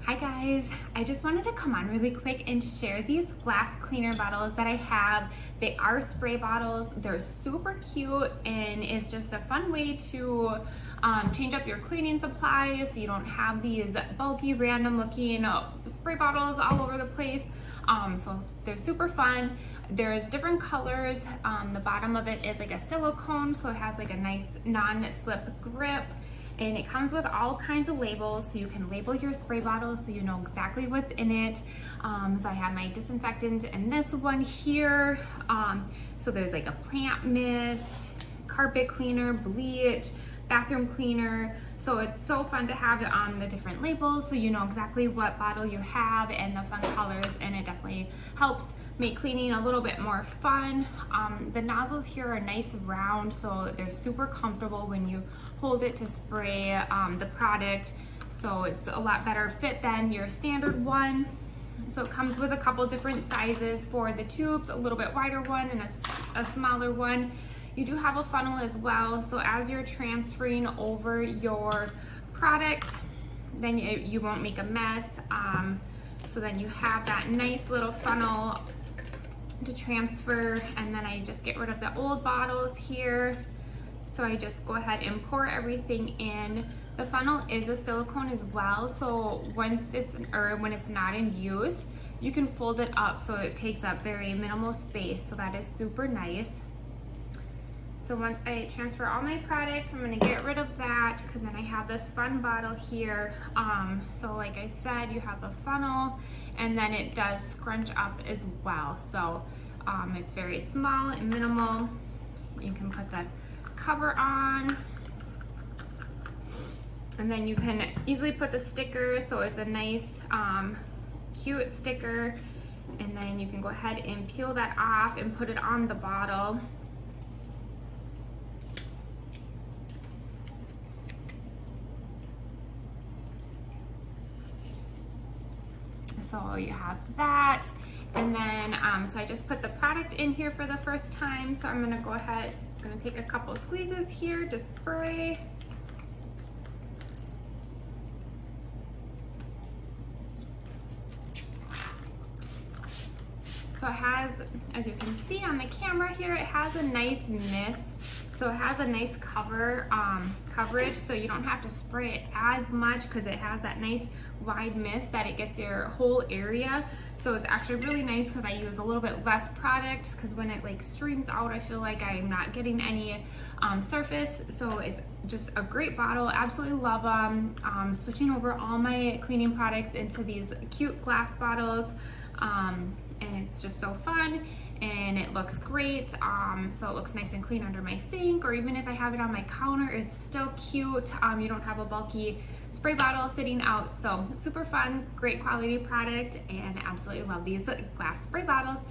Hi guys, I just wanted to come on really quick and share these glass cleaner bottles that I have. They are spray bottles. They're super cute and it's just a fun way to change up your cleaning supplies so you don't have these bulky random looking spray bottles all over the place. So they're super fun. There's different colors. The bottom of it is like a silicone, so it has like a nice non-slip grip. And it comes with all kinds of labels, so you can label your spray bottles so you know exactly what's in it. So I have my disinfectant in this one here. So there's like a plant mist, carpet cleaner, bleach, bathroom cleaner. So it's so fun to have the different labels so you know exactly what bottle you have and the fun colors, and it definitely helps make cleaning a little bit more fun. The nozzles here are nice round, so they're super comfortable when you hold it to spray the product. So it's a lot better fit than your standard one. So it comes with a couple different sizes for the tubes, a little bit wider one and a smaller one. You do have a funnel as well, so as you're transferring over your product, then you won't make a mess. So then you have that nice little funnel to transfer, and then I just get rid of the old bottles here. So I just go ahead and pour everything in. The funnel is a silicone as well, so when it's not in use, you can fold it up so it takes up very minimal space, so that is super nice. So once I transfer all my product, I'm gonna get rid of that because then I have this fun bottle here. So like I said, you have a funnel and then it does scrunch up as well. So it's very small and minimal. You can put the cover on and then you can easily put the sticker, so it's a nice cute sticker, and then you can go ahead and peel that off and put it on the bottle. So you have that, and then so I just put the product in here for the first time, so I'm gonna go ahead, it's gonna take a couple squeezes here to spray. So it has, as you can see on the camera here, it has a nice mist. So it has a nice coverage, so you don't have to spray it as much because it has that nice wide mist that it gets your whole area. So it's actually really nice because I use a little bit less products, because when it like streams out, I feel like I'm not getting any surface. So it's just a great bottle. Absolutely love them. Switching over all my cleaning products into these cute glass bottles, and it's just so fun. And it looks great, so it looks nice and clean under my sink, or even if I have it on my counter, it's still cute. You don't have a bulky spray bottle sitting out, so super fun, great quality product, and absolutely love these glass spray bottles.